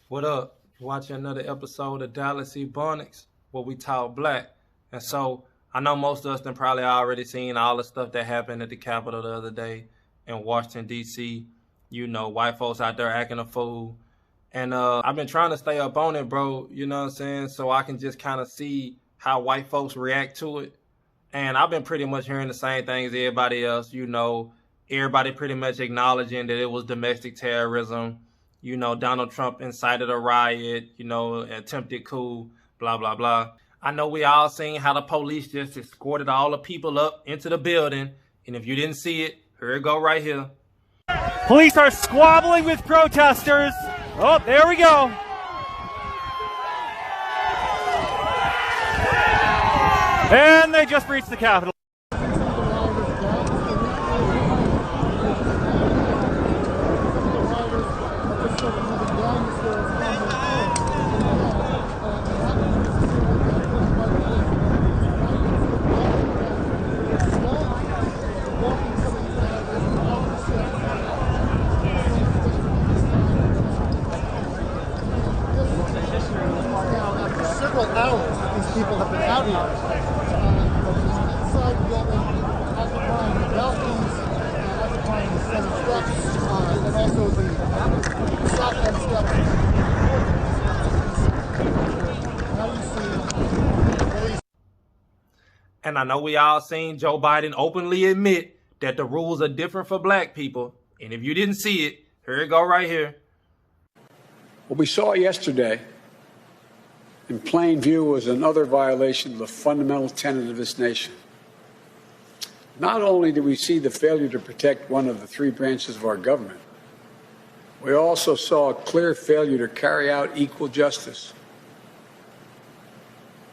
What up? Watching another episode of Dallas Ebonics, where we talk black. And so I know most of us have probably already seen all the stuff that happened at the Capitol the other day in Washington, D.C. You know, white folks out there acting a fool. And I've been trying to stay up on it, bro, you know what I'm saying? So I can just kind of see how white folks react to it. And I've been pretty much hearing the same things as everybody else, you know, everybody pretty much acknowledging that it was domestic terrorism. You know, Donald Trump incited a riot, you know, attempted coup, blah, blah, blah. I know we all seen how the police just escorted all the people up into the building. And if you didn't see it, here it go right here. Police are squabbling with protesters. Oh, there we go. And they just breached the Capitol. Several hours these people have been out here. Inside the building, occupying the balconies, occupying the center steps, and also the shotgun steps. Now you see police. And I know we all seen Joe Biden openly admit that the rules are different for black people. And if you didn't see it, here it go right here. What we saw yesterday in plain view was another violation of the fundamental tenet of this nation. Not only did we see the failure to protect one of the three branches of our government, we also saw a clear failure to carry out equal justice.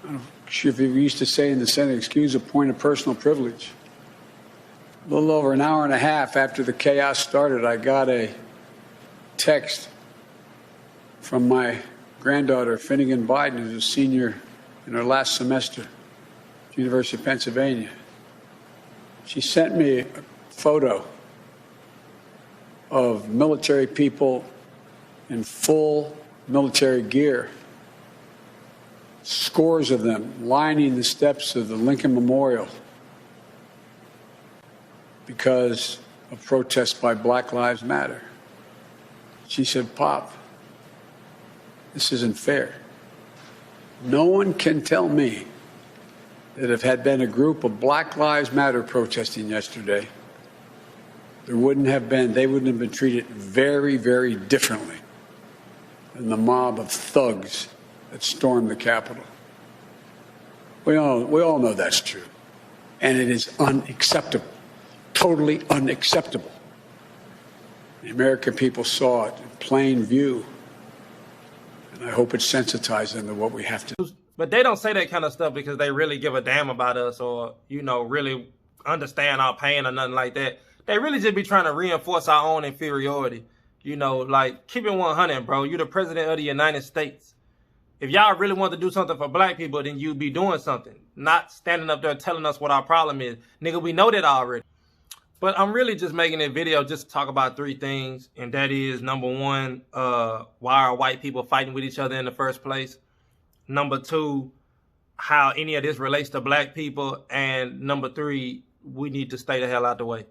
I'm sure if you used to say in the Senate, excuse a point of personal privilege. A little over an hour and a half after the chaos started, I got a text from my granddaughter, Finnegan Biden, who's a senior in her last semester at the University of Pennsylvania. She sent me a photo of military people in full military gear, scores of them lining the steps of the Lincoln Memorial because of protests by Black Lives Matter. She said, "Pop, this isn't fair. No one can tell me that if had been a group of Black Lives Matter protesting yesterday, they wouldn't have been treated very, very differently than the mob of thugs that stormed the Capitol." We all know that's true. And it is unacceptable, totally unacceptable. The American people saw it in plain view. And I hope it sensitizes them to what we have to do. But they don't say that kind of stuff because they really give a damn about us or, you know, really understand our pain or nothing like that. They really just be trying to reinforce our own inferiority. You know, like, keep it 100, bro. You're the president of the United States. If y'all really want to do something for black people, then you'd be doing something. Not standing up there telling us what our problem is. Nigga, we know that already. But I'm really just making a video just to talk about three things. And that is, number one, why are white people fighting with each other in the first place? Number two, how any of this relates to black people. And number three, we need to stay the hell out the way.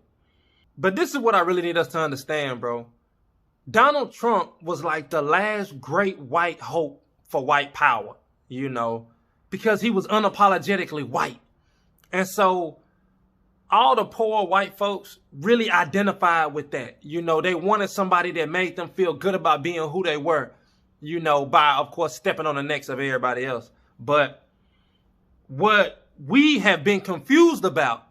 But this is what I really need us to understand, bro. Donald Trump was like the last great white hope for white power, you know, because he was unapologetically white. And so all the poor white folks really identified with that. You know, they wanted somebody that made them feel good about being who they were, you know, by, of course, stepping on the necks of everybody else. But what we have been confused about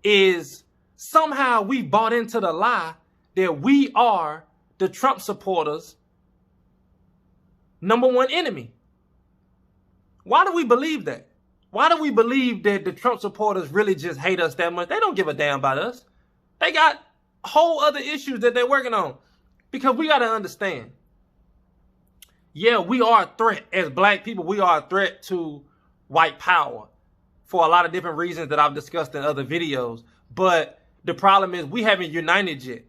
is somehow we bought into the lie that we are the Trump supporters' number one enemy. Why do we believe that? Why do we believe that the Trump supporters really just hate us that much? They don't give a damn about us. They got whole other issues that they're working on. Because we got to understand. Yeah, we are a threat. As black people, we are a threat to white power for a lot of different reasons that I've discussed in other videos. But the problem is we haven't united yet.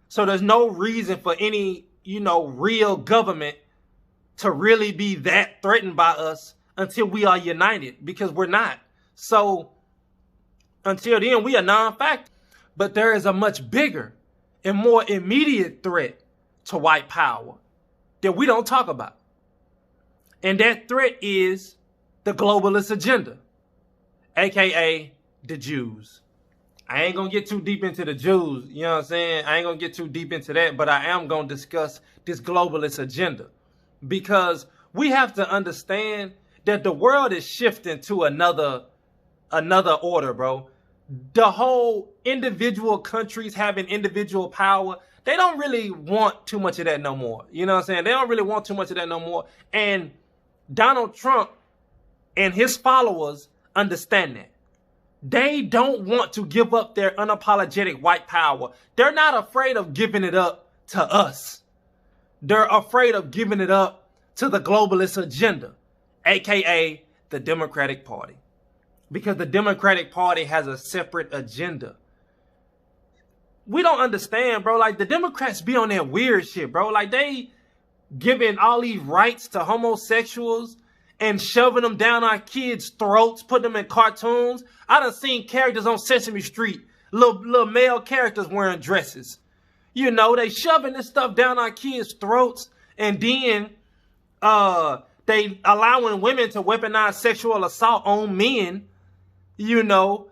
So there's no reason for any real government to really be that threatened by us until we are united, because we're not. So until then, we are non-factor. But there is a much bigger and more immediate threat to white power that we don't talk about. And that threat is the globalist agenda, aka the Jews. I ain't gonna get too deep into the Jews, you know what I'm saying? I ain't gonna get too deep into that, but I am gonna discuss this globalist agenda, because we have to understand that the world is shifting to another order, bro. The whole individual countries having individual power, they don't really want too much of that no more. You know what I'm saying? They don't really want too much of that no more. And Donald Trump and his followers understand that. They don't want to give up their unapologetic white power. They're not afraid of giving it up to us. They're afraid of giving it up to the globalist agenda, aka the Democratic Party. Because the Democratic Party has a separate agenda. We don't understand, bro. Like, the Democrats be on that weird shit, bro. Like, they giving all these rights to homosexuals and shoving them down our kids' throats, putting them in cartoons. I done seen characters on Sesame Street, little male characters wearing dresses. You know, they shoving this stuff down our kids' throats, and then they allowing women to weaponize sexual assault on men. You know,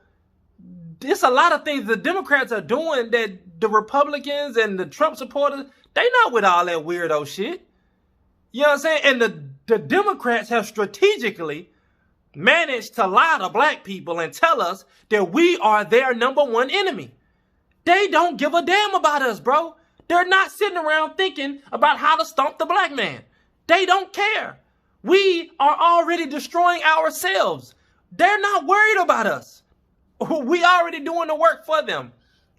there's a lot of things the Democrats are doing that the Republicans and the Trump supporters, they not with all that weirdo shit. You know what I'm saying? And the Democrats have strategically managed to lie to black people and tell us that we are their #1 enemy. They don't give a damn about us, bro. They're not sitting around thinking about how to stomp the black man. They don't care. We are already destroying ourselves. They're not worried about us. We already doing the work for them.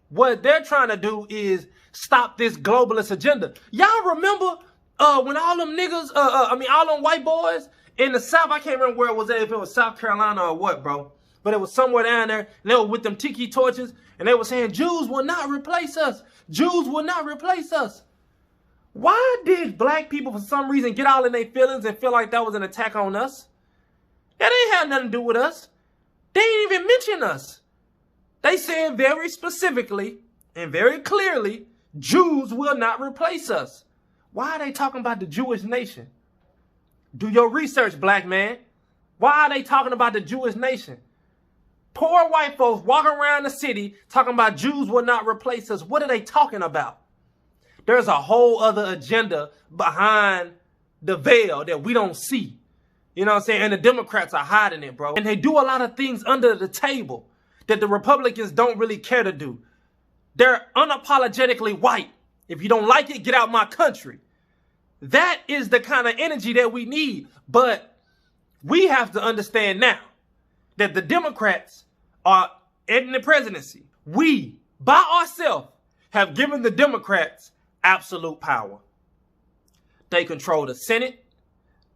What they're trying to do is stop this globalist agenda. Y'all remember when all them niggas, all them white boys in the South, I can't remember where it was at, if it was South Carolina or what, bro. But it was somewhere down there, and they were with them tiki torches, and they were saying, Jews will not replace us. Jews will not replace us. Why did black people, for some reason, get all in their feelings and feel like that was an attack on us? That ain't had nothing to do with us. They ain't even mention us. They said very specifically and very clearly, Jews will not replace us. Why are they talking about the Jewish nation? Do your research, black man. Why are they talking about the Jewish nation? Poor white folks walking around the city talking about Jews will not replace us. What are they talking about? There's a whole other agenda behind the veil that we don't see. You know what I'm saying? And the Democrats are hiding it, bro. And they do a lot of things under the table that the Republicans don't really care to do. They're unapologetically white. If you don't like it, get out my country. That is the kind of energy that we need. But we have to understand now that the Democrats are in the presidency. We, by ourselves, have given the Democrats absolute power. They control the Senate.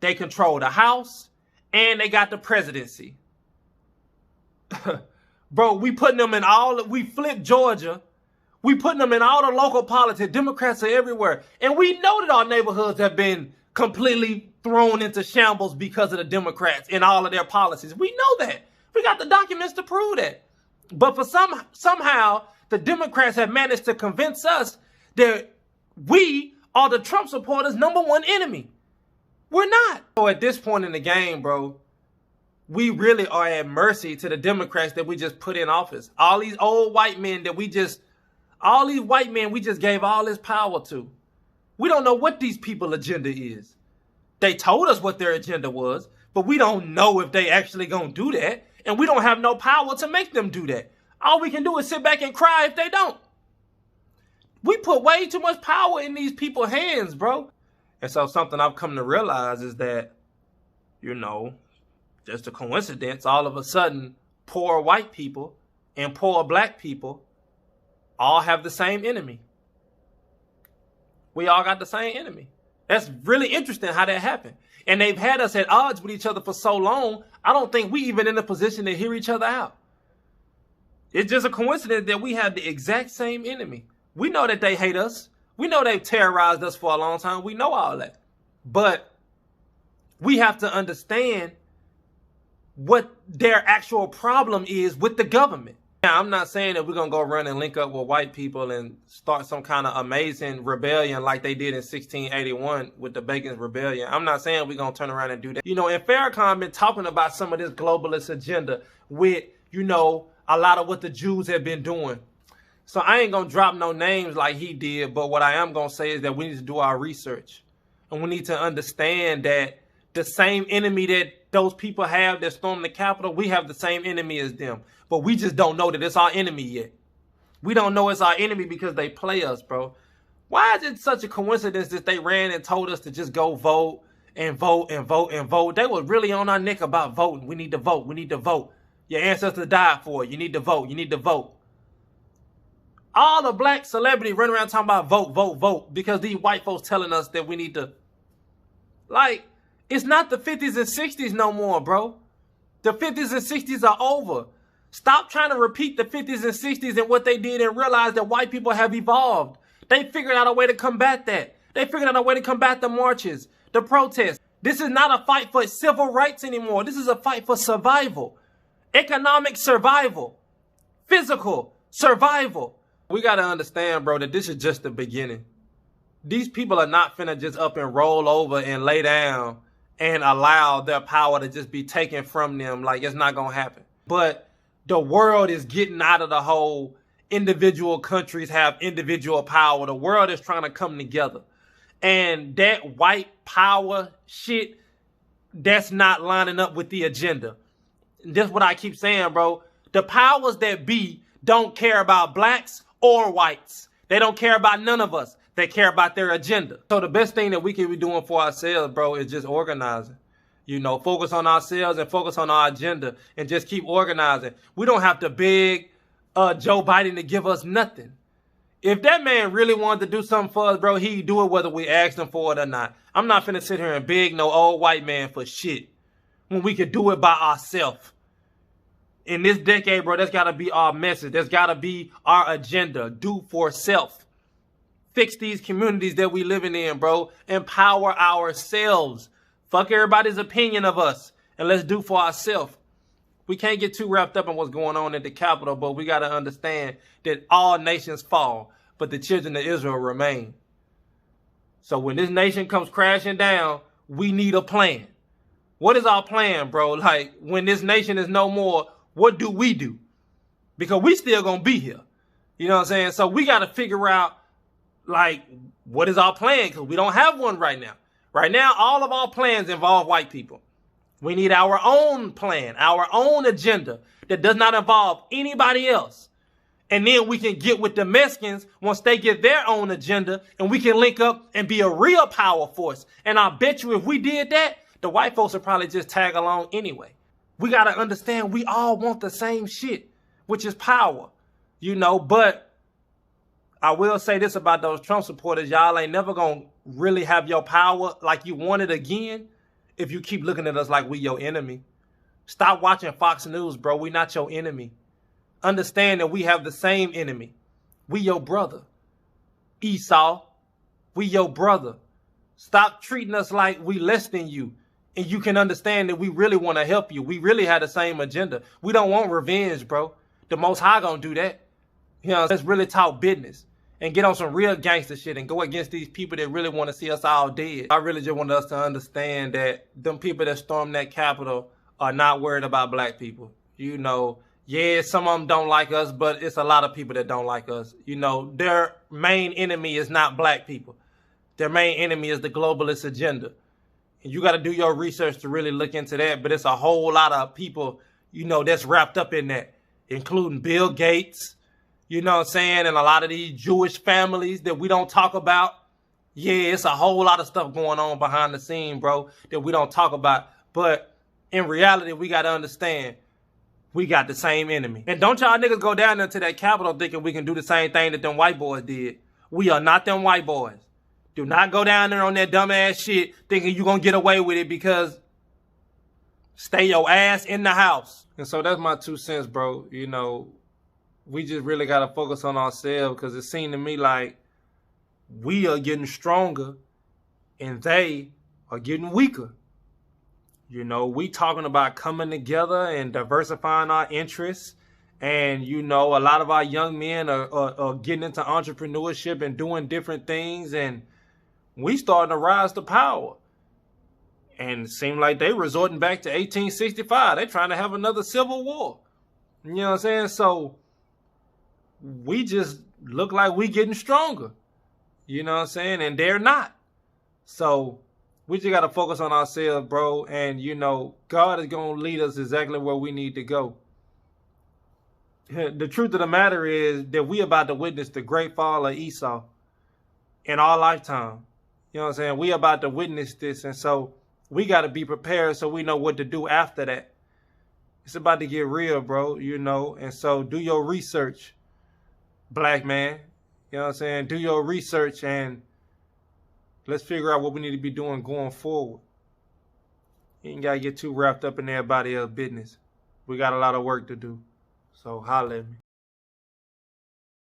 They control the House, and they got the presidency. Bro, we putting them in we flipped Georgia. We putting them in all the local politics. Democrats are everywhere. And we know that our neighborhoods have been completely thrown into shambles because of the Democrats and all of their policies. We know that. We got the documents to prove that. But for somehow, the Democrats have managed to convince us that we are the Trump supporters' #1 enemy. We're not. So at this point in the game, bro, we really are at mercy to the Democrats that we just put in office. All these old white men that we just gave all this power to. We don't know what these people's agenda is. They told us what their agenda was, but we don't know if they actually gonna do that. And we don't have no power to make them do that. All we can do is sit back and cry if they don't. We put way too much power in these people's hands, bro. And so something I've come to realize is that, you know, just a coincidence, all of a sudden, poor white people and poor black people all have the same enemy. We all got the same enemy. That's really interesting how that happened. And they've had us at odds with each other for so long, I don't think we even in a position to hear each other out. It's just a coincidence that we have the exact same enemy. We know that they hate us. We know they've terrorized us for a long time. We know all that. But we have to understand what their actual problem is with the government. Now, I'm not saying that we're going to go run and link up with white people and start some kind of amazing rebellion like they did in 1681 with the Bacon's Rebellion. I'm not saying we're going to turn around and do that. You know, and Farrakhan been talking about some of this globalist agenda with, you know, a lot of what the Jews have been doing. So I ain't going to drop no names like he did, but what I am going to say is that we need to do our research. And we need to understand that the same enemy that those people have that stormed the Capitol, we have the same enemy as them. But we just don't know that it's our enemy yet. We don't know it's our enemy because they play us, bro. Why is it such a coincidence that they ran and told us to just go vote and vote and vote and vote? They were really on our neck about voting. We need to vote. We need to vote. Your ancestors died for it. You need to vote. You need to vote. All the black celebrities running around talking about vote, vote, vote because these white folks telling us that we need to. Like, it's not the 50s and 60s no more, bro. The 50s and 60s are over. Stop trying to repeat the 50s and 60s and what they did and realize that white people have evolved. They figured out a way to combat that. They figured out a way to combat the marches, the protests. This is not a fight for civil rights anymore. This is a fight for survival, economic survival, physical survival. We got to understand, bro, that this is just the beginning. These people are not finna just up and roll over and lay down and allow their power to just be taken from them. Like, it's not going to happen. But the world is getting out of the whole individual countries have individual power. The world is trying to come together. And that white power shit, that's not lining up with the agenda. That's what I keep saying, bro. The powers that be don't care about blacks or whites. They don't care about none of us. They care about their agenda. So the best thing that we can be doing for ourselves, bro, is just organizing. You know, focus on ourselves and focus on our agenda and just keep organizing. We don't have to beg Joe Biden to give us nothing. If that man really wanted to do something for us, bro, he'd do it whether we asked him for it or not. I'm not finna sit here and beg no old white man for shit when we could do it by ourselves. In this decade, bro, that's got to be our message. That's got to be our agenda. Do for self. Fix these communities that we living in, bro. Empower ourselves. Fuck everybody's opinion of us. And let's do for ourselves. We can't get too wrapped up in what's going on at the Capitol, but we got to understand that all nations fall, but the children of Israel remain. So when this nation comes crashing down, we need a plan. What is our plan, bro? Like, when this nation is no more, what do we do? Because we still gonna be here. You know what I'm saying? So we got to figure out, like, what is our plan? Because we don't have one right now. Right now, all of our plans involve white people. We need our own plan, our own agenda that does not involve anybody else. And then we can get with the Mexicans once they get their own agenda, and we can link up and be a real power force. And I bet you if we did that, the white folks would probably just tag along anyway. We got to understand we all want the same shit, which is power, you know. But I will say this about those Trump supporters. Y'all ain't never going to really have your power like you want it again if you keep looking at us like we your enemy. Stop watching Fox News, bro. We not your enemy. Understand that we have the same enemy. We your brother. Esau, we your brother. Stop treating us like we less than you. And you can understand that we really want to help you. We really have the same agenda. We don't want revenge, bro. The Most High gonna do that. You know, let's really talk business and get on some real gangster shit and go against these people that really want to see us all dead. I really just want us to understand that them people that stormed that Capitol are not worried about black people. You know, yeah, some of them don't like us, but it's a lot of people that don't like us. You know, their main enemy is not black people. Their main enemy is the globalist agenda. And you got to do your research to really look into that. But it's a whole lot of people, you know, that's wrapped up in that, including Bill Gates, you know what I'm saying, and a lot of these Jewish families that we don't talk about. Yeah, it's a whole lot of stuff going on behind the scene, bro, that we don't talk about. But in reality, we got to understand we got the same enemy. And don't y'all niggas go down there to that Capitol thinking we can do the same thing that them white boys did. We are not them white boys. Do not go down there on that dumbass shit thinking you're going to get away with it, because stay your ass in the house. And so that's my 2 cents, bro. You know, we just really got to focus on ourselves, because it seemed to me like we are getting stronger and they are getting weaker. You know, we talking about coming together and diversifying our interests. And, you know, a lot of our young men are getting into entrepreneurship and doing different things. And we starting to rise to power. And it seemed like they resorting back to 1865. They trying to have another civil war. You know what I'm saying? So we just look like we getting stronger. You know what I'm saying? And they're not. So we just got to focus on ourselves, bro. And, you know, God is going to lead us exactly where we need to go. The truth of the matter is that we about to witness the great fall of Esau in our lifetime. You know what I'm saying? We about to witness this. And so we got to be prepared so we know what to do after that. It's about to get real, bro, you know. And so do your research, black man. You know what I'm saying? Do your research and let's figure out what we need to be doing going forward. You ain't got to get too wrapped up in everybody else's business. We got a lot of work to do. So holla at me.